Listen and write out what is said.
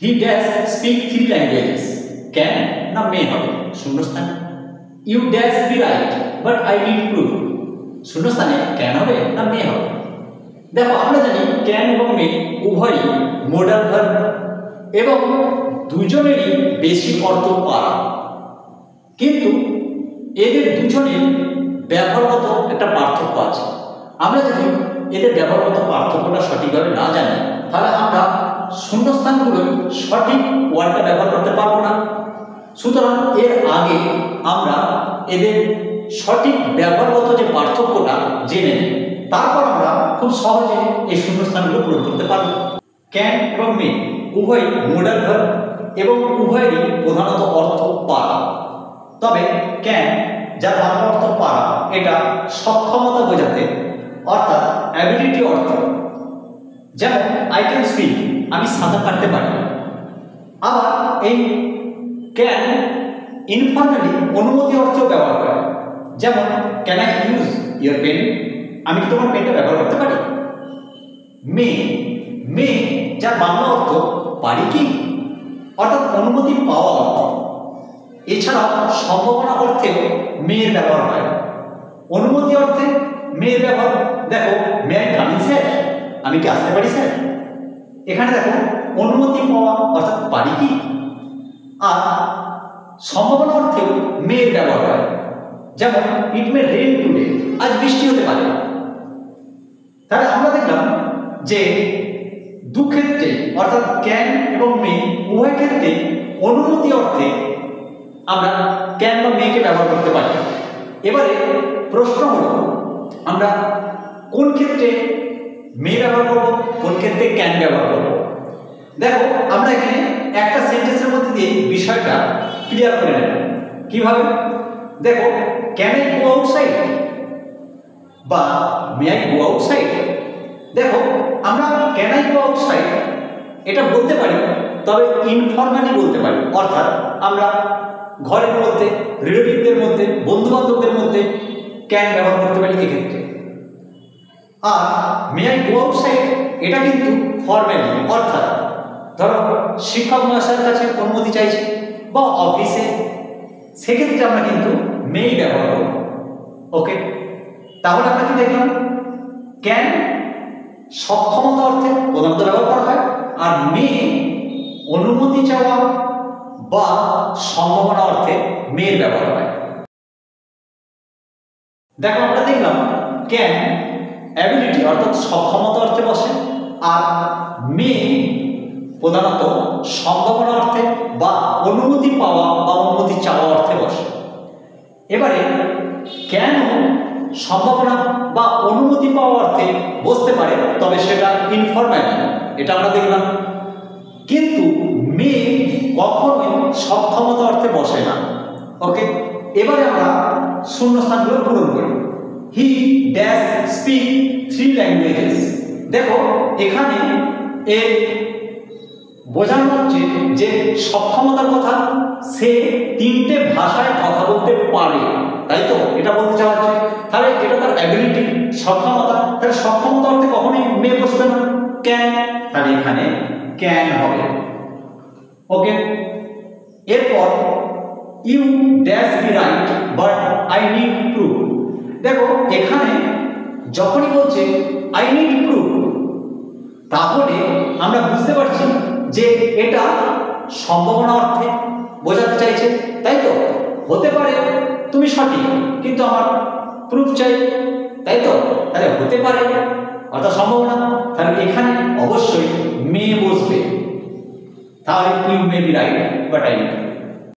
He dash speak 3 languages, can না may হবে শূন্যস্থান। You dash be right but I need proof, শূন্যস্থানে can হবে না মে হবে। দেখো আমরা জানি ক্যান এবং মে উভয়ই মোডাল ভার্ব এবং দুজনেরই বেশি অর্থ পারা, কিন্তু এদের দুজনের ব্যবহারগত একটা পার্থক্য আছে। আমরা যদি এদের ব্যবহারগত পার্থক্যটা সঠিকভাবে না জানি তাহলে আমরা শূন্যস্থানগুলোর সঠিক ওয়ার্ডটা ব্যবহার করতে পারবো না। সুতরাং এর আগে আমরা এদের সঠিক ব্যবহারগত যে পার্থক্যটা জেনে নিই, তারপর আমরা খুব সহজে এই শূন্যস্থানগুলো পূরণ করতে পারব। ক্যান এবং মে উভয়ই মোডাল ভার্ব এবং উভয়েরই প্রধানত অর্থ পারা। তবে ক্যান, যার বাংলা অর্থ পারা, এটা সক্ষমতা বোঝাতে অর্থাৎ অ্যাবিলিটি অর্থ। যেমন আই ক্যান সুইম, আমি সাঁতার কাটতে পারি। আবার এই ক্যান ইনফর্মালি অনুমতি অর্থেও ব্যবহার করে। যেমন can I use your pen, আমি কি তোমার পেনটা ব্যবহার করতে পারি। মে, মে যার বাংলা অর্থ পারি কি, অর্থাৎ অনুমতি পাওয়া অর্থ। এছাড়াও সম্ভাবনা অর্থেও মেয়ের ব্যবহার হয়। অনুমতি অর্থে মেয়ের ব্যবহার দেখো, may I come in sir, আমি কি আসতে পারি স্যার। এখানে দেখো অনুমতি পাওয়া অর্থাৎ পারি কি। আর সম্ভাবনা অর্থেও মেয়ের ব্যবহার হয়। যেমন ইট মে রেন টুডে, আজ বৃষ্টি হতে পারে। তাহলে আমরা দেখলাম যে দু ক্ষেত্রে অর্থাৎ ক্যান এবং মে উভয় ক্ষেত্রে অনুমতি অর্থে আমরা ক্যান বা মেকে ব্যবহার করতে পারি। এবারে প্রশ্ন হলো আমরা কোন ক্ষেত্রে মে ব্যবহার করব, কোন ক্ষেত্রে ক্যান ব্যবহার করব। দেখো আমরা এখানে একটা সেন্টেন্সের মধ্যে দিয়ে বিষয়টা ক্লিয়ার করে নেব। কিভাবে? দেখো ক্যান আই গো আউটসাইড বা মে আই গো আউটসাইড। দেখো আমরা ক্যান আই গো আউটসাইড এটা বলতে পারি, তবে ইনফর্মালি বলতে পারি। অর্থাৎ আমরা ঘরের মধ্যে, রিলেটিভদের মধ্যে, বন্ধু বান্ধবদের মধ্যে ক্যান ব্যবহার করতে পারি এক্ষেত্রে। আর মে আই গো আউটসাইড এটা কিন্তু ফর্মালি, অর্থাৎ ধরো শিক্ষক মহাশয়ের কাছে অনুমতি চাইছি বা অফিসে, সেক্ষেত্রে আমরা কিন্তু মেই ব্যবহার করব। ওকে, তাহলে আমরা কি দেখলাম? ক্যান সক্ষমতা অর্থে প্রধানত ব্যবহার করা হয়, আর মে অনুমতি চাওয়া বা সম্ভাবনা অর্থে মেয়ের ব্যবহার হয়। দেখো আমরা দেখলাম ক্যান অ্যাবিলিটি অর্থাৎ সক্ষমতা অর্থে বসে, আর মে প্রধানত সম্ভাবনা অর্থে বা অনুমতি পাওয়া বা অনুমতি চাওয়া অর্থে বসে। এবারে কেন সম্ভাবনা বা অনুমতি পাওয়া অর্থে বসতে পারে, তবে সেটা ইনফর্মাল, এটা আমরা দেখলাম। কিন্তু মে কখনোই সক্ষমতা অর্থে বসে না। ওকে, এবারে আমরা শূন্যস্থানগুলো পূরণ করি। হি ড্যাশ স্পিক 3 ল্যাঙ্গুয়েজেস। দেখো এখানে এর বোঝানো হচ্ছে যে সক্ষমতার কথা, সে 3টে ভাষায় কথা বলতে পারে, তাই তো এটা বলতে চাওয়া হচ্ছে। তাহলে এটা তার অ্যাবিলিটি, সক্ষমতা। তাহলে সক্ষমতা অর্থে কখনোই মে বসবে না, ক্যান। তাহলে এখানে ক্যান হবে। ওকে, এরপর you dash be right but I need proof. দেখো এখানে যখনই বলছে আই নিড প্রুফ, তাহলে আমরা বুঝতে পারছি যে এটা সম্ভাবনা অর্থে বোঝাতে চাইছে, তাই তো। হতে পারে তুমি সঠিক, কিন্তু আমার প্রুফ চাই, তাই তো। তাহলে হতে পারে অর্থাৎ সম্ভাবনা, তাহলে এখানে অবশ্যই মে বসবে। তাহলে you may be right but I need.